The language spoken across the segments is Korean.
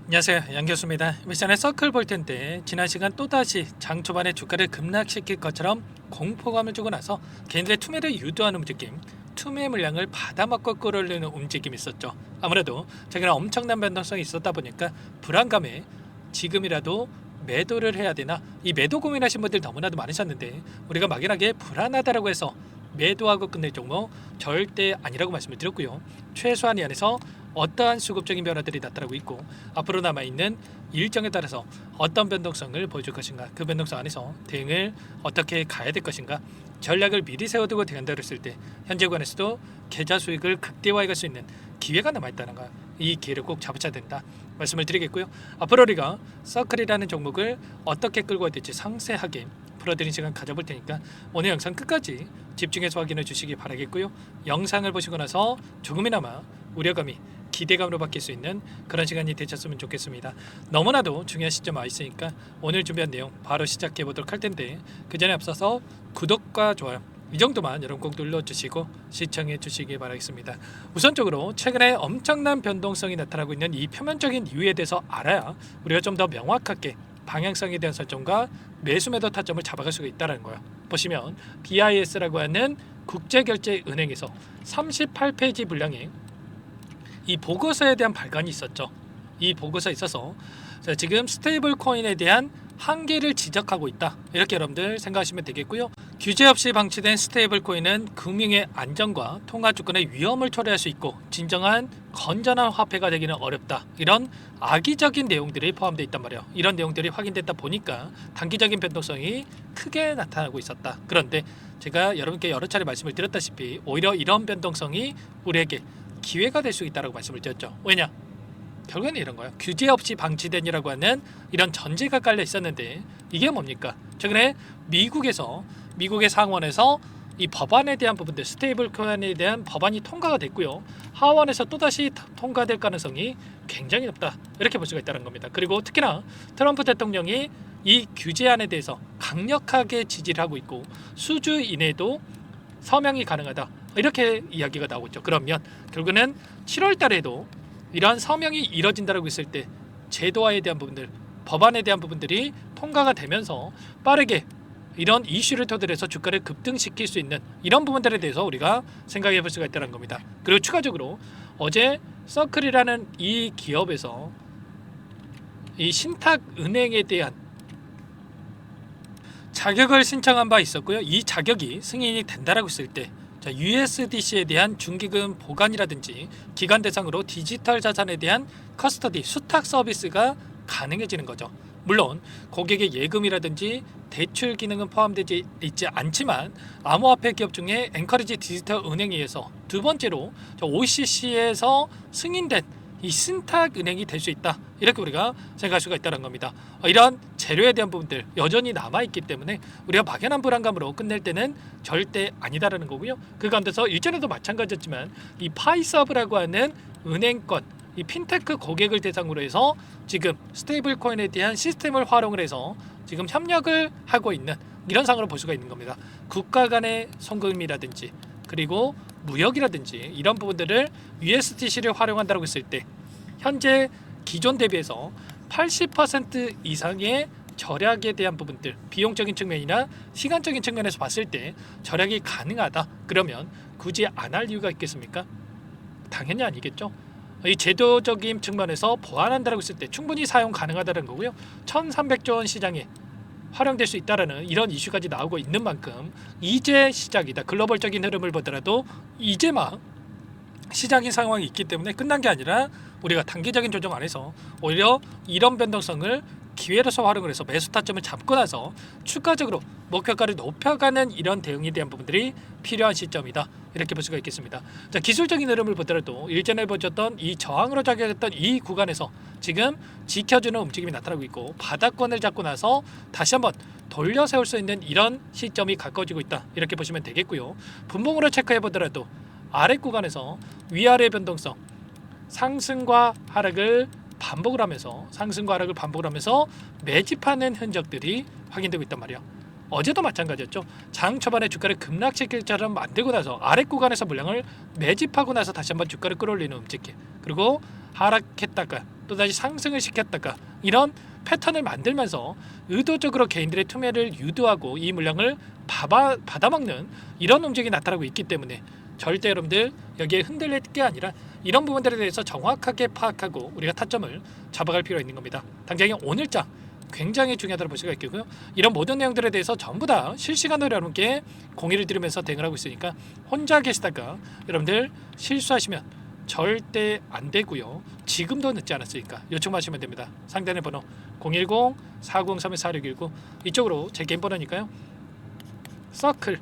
안녕하세요, 양 교수입니다. 이번 시간에 서클 볼 텐데 지난 시간 또다시 장 초반에 주가를 급락시킬 것처럼 공포감을 주고 나서 개인들의 투매를 유도하는 움직임, 투매 물량을 받아먹고 끌어올리는 움직임이 있었죠. 아무래도 최근에 엄청난 변동성이 있었다 보니까 불안감에 지금이라도 매도를 해야 되나, 이 매도 고민하신 분들 너무나도 많으셨는데 우리가 막연하게 불안하다라고 해서 매도하고 끝낼 종목 절대 아니라고 말씀을 드렸고요. 최소한 이 안에서 어떠한 수급적인 변화들이 나타나고 있고 앞으로 남아있는 일정에 따라서 어떤 변동성을 보여줄 것인가, 그 변동성 안에서 대응을 어떻게 가야 될 것인가, 전략을 미리 세워두고 대응한다고 했을 때 현재 구간에서도 계좌 수익을 극대화해 갈 수 있는 기회가 남아있다는 거, 이 기회를 꼭 잡으셔야 된다 말씀을 드리겠고요. 앞으로 우리가 서클이라는 종목을 어떻게 끌고 가야 될지 상세하게 풀어드린 시간 가져볼 테니까 오늘 영상 끝까지 집중해서 확인해 주시기 바라겠고요. 영상을 보시고 나서 조금이나마 우려감이 기대감으로 바뀔 수 있는 그런 시간이 되셨으면 좋겠습니다. 너무나도 중요한 시점 와 있으니까 오늘 준비한 내용 바로 시작해 보도록 할 텐데, 그 전에 앞서서 구독과 좋아요 이 정도만 여러분 꼭 눌러주시고 시청해 주시기 바라겠습니다. 우선적으로 최근에 엄청난 변동성이 나타나고 있는 이 표면적인 이유에 대해서 알아야 우리가 좀 더 명확하게 방향성에 대한 설정과 매수 매도 타점을 잡아갈 수가 있다는 거예요. 보시면 BIS라고 하는 국제결제은행에서 38페이지 분량의 이 보고서에 대한 발간이 있었죠. 이 보고서에 있어서 지금 스테이블 코인에 대한 한계를 지적하고 있다, 이렇게 여러분들 생각하시면 되겠고요. 규제 없이 방치된 스테이블 코인은 금융의 안정과 통화 주권의 위험을 초래할 수 있고 진정한 건전한 화폐가 되기는 어렵다, 이런 악의적인 내용들이 포함되어 있단 말이에요. 이런 내용들이 확인됐다 보니까 단기적인 변동성이 크게 나타나고 있었다. 그런데 제가 여러분께 여러 차례 말씀을 드렸다시피 오히려 이런 변동성이 우리에게 기회가 될 수 있다고 말씀을 드렸죠. 왜냐? 결국에는 이런 거예요. 규제 없이 방치된이라고 하는 이런 전제가 깔려 있었는데 이게 뭡니까? 최근에 미국의 상원에서 이 법안에 대한 부분들, 스테이블 코인에 대한 법안이 통과가 됐고요. 하원에서 또다시 통과될 가능성이 굉장히 높다, 이렇게 볼 수가 있다는 겁니다. 그리고 특히나 트럼프 대통령이 이 규제안에 대해서 강력하게 지지를 하고 있고 수주 이내에도 서명이 가능하다, 이렇게 이야기가 나오고 있죠. 그러면 결국은 7월 달에도 이러한 서명이 이뤄진다고 했을 때 제도화에 대한 부분들, 법안에 대한 부분들이 통과가 되면서 빠르게 이런 이슈를 토대로 해서 주가를 급등시킬 수 있는 이런 부분들에 대해서 우리가 생각해 볼 수가 있다는 겁니다. 그리고 추가적으로 어제 서클이라는 이 기업에서 이 신탁은행에 대한 자격을 신청한 바 있었고요. 이 자격이 승인이 된다라고 했을 때 USDC에 대한 중기금 보관이라든지 기관 대상으로 디지털 자산에 대한 커스터디, 수탁 서비스가 가능해지는 거죠. 물론 고객의 예금이라든지 대출 기능은 포함되지 있지 않지만 암호화폐 기업 중에 앵커리지 디지털 은행에 의해서 두 번째로 OCC에서 승인된 이 신탁은행이 될 수 있다, 이렇게 우리가 생각할 수가 있다는 겁니다. 이런 재료에 대한 부분들 여전히 남아있기 때문에 우리가 막연한 불안감으로 끝낼 때는 절대 아니다라는 거고요. 그 가운데서 일전에도 마찬가지였지만 이 파이서브라고 하는 은행권, 이 핀테크 고객을 대상으로 해서 지금 스테이블 코인에 대한 시스템을 활용을 해서 지금 협력을 하고 있는 이런 상황으로 볼 수가 있는 겁니다. 국가 간의 송금이라든지 그리고 무역이라든지 이런 부분들을 USDC를 활용한다고 했을 때 현재 기존 대비해서 80% 이상의 절약에 대한 부분들, 비용적인 측면이나 시간적인 측면에서 봤을 때 절약이 가능하다, 그러면 굳이 안 할 이유가 있겠습니까? 당연히 아니겠죠. 이 제도적인 측면에서 보완한다고 했을 때 충분히 사용 가능하다는 거고요. 1300조 원 시장에 활용될 수 있다라는 이런 이슈까지 나오고 있는 만큼 이제 시작이다. 글로벌적인 흐름을 보더라도 이제 막 시장인 상황이 있기 때문에 끝난 게 아니라 우리가 단기적인 조정 안에서 오히려 이런 변동성을 기회로서 활용을 해서 매수 타점을 잡고 나서 추가적으로 목표가를 높여가는 이런 대응에 대한 부분들이 필요한 시점이다, 이렇게 볼 수가 있겠습니다. 자, 기술적인 흐름을 보더라도 일전에 보셨던 이 저항으로 작용했던 이 구간에서 지금 지켜주는 움직임이 나타나고 있고 바닥권을 잡고 나서 다시 한번 돌려 세울 수 있는 이런 시점이 가까워지고 있다, 이렇게 보시면 되겠고요. 분봉으로 체크해 보더라도 아래 구간에서 위아래 변동성, 상승과 하락을 반복을 하면서 매집하는 흔적들이 확인되고 있단 말이에요. 어제도 마찬가지였죠. 장 초반에 주가를 급락시킬처럼 만들고 나서 아래 구간에서 물량을 매집하고 나서 다시 한번 주가를 끌어올리는 움직임, 그리고 하락했다가 또다시 상승을 시켰다가 이런 패턴을 만들면서 의도적으로 개인들의 투매를 유도하고 이 물량을 받아먹는 이런 움직임이 나타나고 있기 때문에 절대 여러분들 여기에 흔들릴 게 아니라 이런 부분들에 대해서 정확하게 파악하고 우리가 타점을 잡아갈 필요가 있는 겁니다. 당장에 오늘장 굉장히 중요하다고 볼 수가 있겠고요. 이런 모든 내용들에 대해서 전부 다 실시간으로 여러분께 공유를 드리면서 대응을 하고 있으니까 혼자 계시다가 여러분들 실수하시면 절대 안 되고요. 지금도 늦지 않았으니까 요청하시면 됩니다. 상단의 번호 010-4903-4619 이쪽으로 제 개인 번호니까요. 서클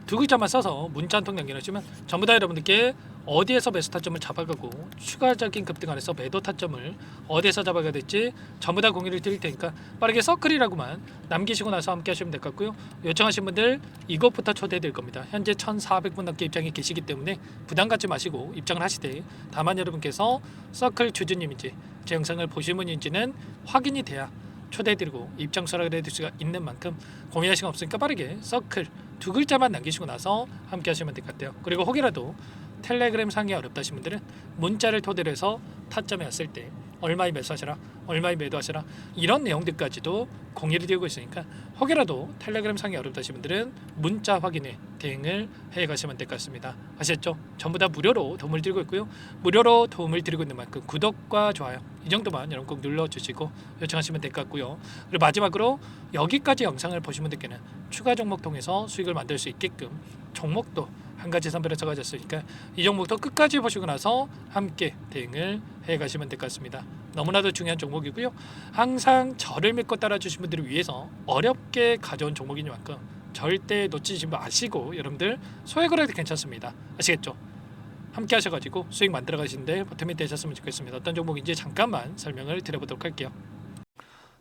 두 글자만 써서 문자 한 통 남겨주시면 전부 다 여러분들께 어디에서 매수 타점을 잡아가고 추가적인 급등 안에서 매도 타점을 어디에서 잡아가야 될지 전부 다 공유를 드릴 테니까 빠르게 서클이라고만 남기시고 나서 함께 하시면 될 것 같고요. 요청하신 분들 이것부터 초대해 드릴 겁니다. 현재 1,400분 넘게 입장이 계시기 때문에 부담 갖지 마시고 입장을 하시되 다만 여러분께서 서클 주주님인지 제 영상을 보신 분인지는 확인이 돼야 초대해드리고 입장 수락을 해드릴 수가 있는 만큼 고민할 시간 없으니까 빠르게 서클 두 글자만 남기시고 나서 함께 하시면 될 것 같아요. 그리고 혹이라도 텔레그램 상이 어렵다 하신 분들은 문자를 토대로 해서 타점에 왔을 때 얼마에 매수하시라 얼마에 매도하시라 이런 내용들까지도 공유를 드리고 있으니까 혹이라도 텔레그램 상이 어렵다 하신 분들은 문자 확인에 대응을 해 가시면 될 것 같습니다. 아셨죠? 전부 다 무료로 도움을 드리고 있고요. 무료로 도움을 드리고 있는 만큼 구독과 좋아요 이 정도만 여러분 꼭 눌러주시고 요청하시면 될 것 같고요. 그리고 마지막으로 여기까지 영상을 보신 분들께는 추가 종목 통해서 수익을 만들 수 있게끔 종목도 한 가지 선별해서 가졌으니까 이 종목도 끝까지 보시고 나서 함께 대응을 해 가시면 될 것 같습니다. 너무나도 중요한 종목이고요. 항상 저를 믿고 따라주신 분들을 위해서 어렵게 가져온 종목이니만큼 절대 놓치지 마시고 여러분들 소액으로 해도 괜찮습니다. 아시겠죠? 함께 하셔가지고 수익 만들어 가시는데 보탬이 되셨으면 좋겠습니다. 어떤 종목인지 잠깐만 설명을 드려보도록 할게요.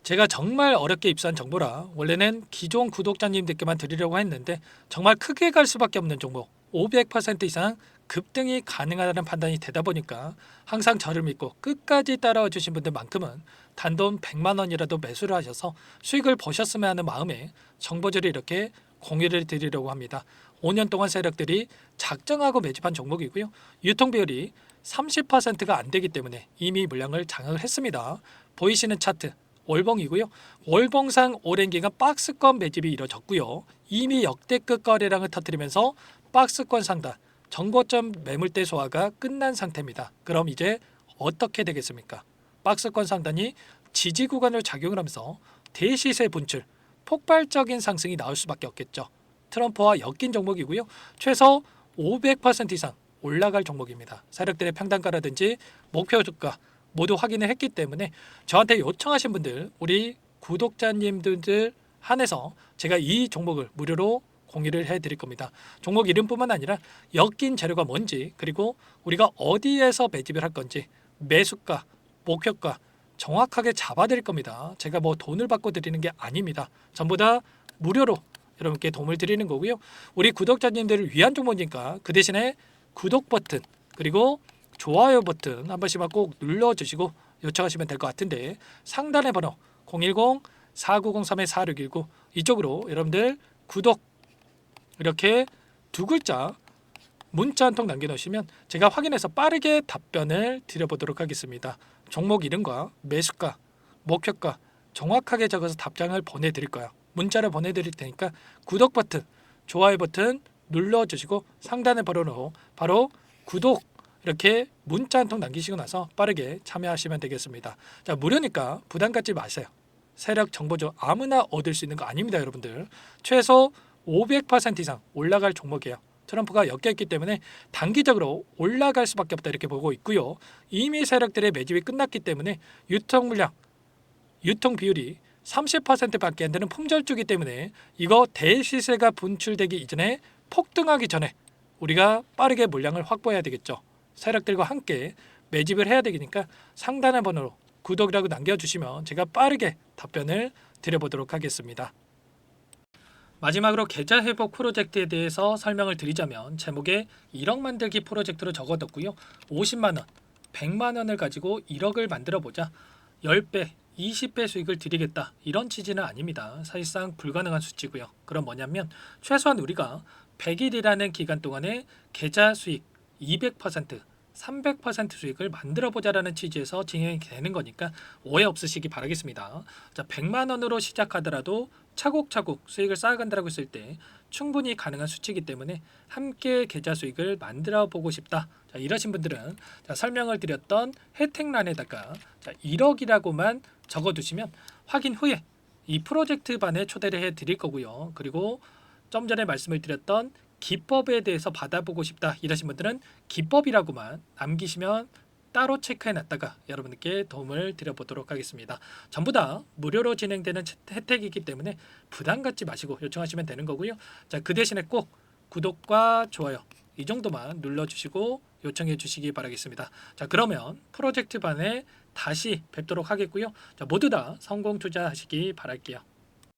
제가 정말 어렵게 입수한 정보라 원래는 기존 구독자님들께만 드리려고 했는데 정말 크게 갈 수밖에 없는 종목 500% 이상 급등이 가능하다는 판단이 되다 보니까 항상 저를 믿고 끝까지 따라와 주신 분들만큼은 단돈 100만 원이라도 매수를 하셔서 수익을 보셨으면 하는 마음에 정보들을 이렇게 공유를 드리려고 합니다. 5년 동안 세력들이 작정하고 매집한 종목이고요. 유통 비율이 30%가 안 되기 때문에 이미 물량을 장악을 했습니다. 보이시는 차트 월봉이고요. 월봉상 오랜 기간 박스권 매집이 이뤄졌고요. 이미 역대급 거래량을 터뜨리면서 박스권 상단 정고점 매물대 소화가 끝난 상태입니다. 그럼 이제 어떻게 되겠습니까? 박스권 상단이 지지 구간으로 작용을 하면서 대시세 분출, 폭발적인 상승이 나올 수밖에 없겠죠. 트럼프와 엮인 종목이고요. 최소 500% 이상 올라갈 종목입니다. 세력들의 평단가라든지 목표 주가 모두 확인을 했기 때문에 저한테 요청하신 분들 우리 구독자님들 한해서 제가 이 종목을 무료로 공유를 해드릴 겁니다. 종목 이름뿐만 아니라 엮인 재료가 뭔지 그리고 우리가 어디에서 매집을 할 건지 매수가, 목표가 정확하게 잡아드릴 겁니다. 제가 뭐 돈을 받고 드리는 게 아닙니다. 전부 다 무료로 여러분께 도움을 드리는 거고요. 우리 구독자님들을 위한 종목이니까 그 대신에 구독 버튼 그리고 좋아요 버튼 한 번씩만 꼭 눌러주시고 요청하시면 될 것 같은데 상단의 번호 010-4903-4619 이쪽으로 여러분들 구독 이렇게 두 글자 문자 한 통 남겨놓으시면 제가 확인해서 빠르게 답변을 드려보도록 하겠습니다. 종목 이름과 매수가, 목표가 정확하게 적어서 답장을 보내드릴 거예요. 문자를 보내드릴 테니까 구독 버튼, 좋아요 버튼 눌러주시고 상단의 번호로 바로 구독 이렇게 문자 한 통 남기시고 나서 빠르게 참여하시면 되겠습니다. 자, 무료니까 부담 갖지 마세요. 세력 정보죠. 아무나 얻을 수 있는 거 아닙니다, 여러분들. 최소 500% 이상 올라갈 종목이에요. 트럼프가 엮였기 때문에 단기적으로 올라갈 수밖에 없다 이렇게 보고 있고요. 이미 세력들의 매집이 끝났기 때문에 유통 물량, 유통 비율이 30%밖에 안 되는 품절주기 때문에 이거 대시세가 분출되기 이전에 폭등하기 전에 우리가 빠르게 물량을 확보해야 되겠죠. 세력들과 함께 매집을 해야 되니까 상단의 번호로 구독이라고 남겨주시면 제가 빠르게 답변을 드려보도록 하겠습니다. 마지막으로 계좌 회복 프로젝트에 대해서 설명을 드리자면 제목에 1억 만들기 프로젝트로 적어뒀고요. 50만 원, 100만 원을 가지고 1억을 만들어보자 10배, 20배 수익을 드리겠다 이런 취지는 아닙니다. 사실상 불가능한 수치고요. 그럼 뭐냐면 최소한 우리가 100일이라는 기간 동안에 계좌 수익 200%, 300% 수익을 만들어 보자라는 취지에서 진행이 되는 거니까 오해 없으시기 바라겠습니다. 자, 100만 원으로 시작하더라도 차곡차곡 수익을 쌓아간다고 했을 때 충분히 가능한 수치이기 때문에 함께 계좌 수익을 만들어 보고 싶다. 자, 이러신 분들은 자, 설명을 드렸던 혜택란에다가 자, 1억이라고만 적어두시면 확인 후에 이 프로젝트 반에 초대를 해 드릴 거고요. 그리고 좀 전에 말씀을 드렸던 기법에 대해서 받아보고 싶다 이러신 분들은 기법이라고만 남기시면 따로 체크해 놨다가 여러분께 도움을 드려보도록 하겠습니다. 전부 다 무료로 진행되는 혜택이기 때문에 부담 갖지 마시고 요청하시면 되는 거고요. 자, 그 대신에 꼭 구독과 좋아요 이 정도만 눌러주시고 요청해 주시기 바라겠습니다. 자, 그러면 프로젝트 반에 다시 뵙도록 하겠고요. 자, 모두 다 성공 투자하시기 바랄게요.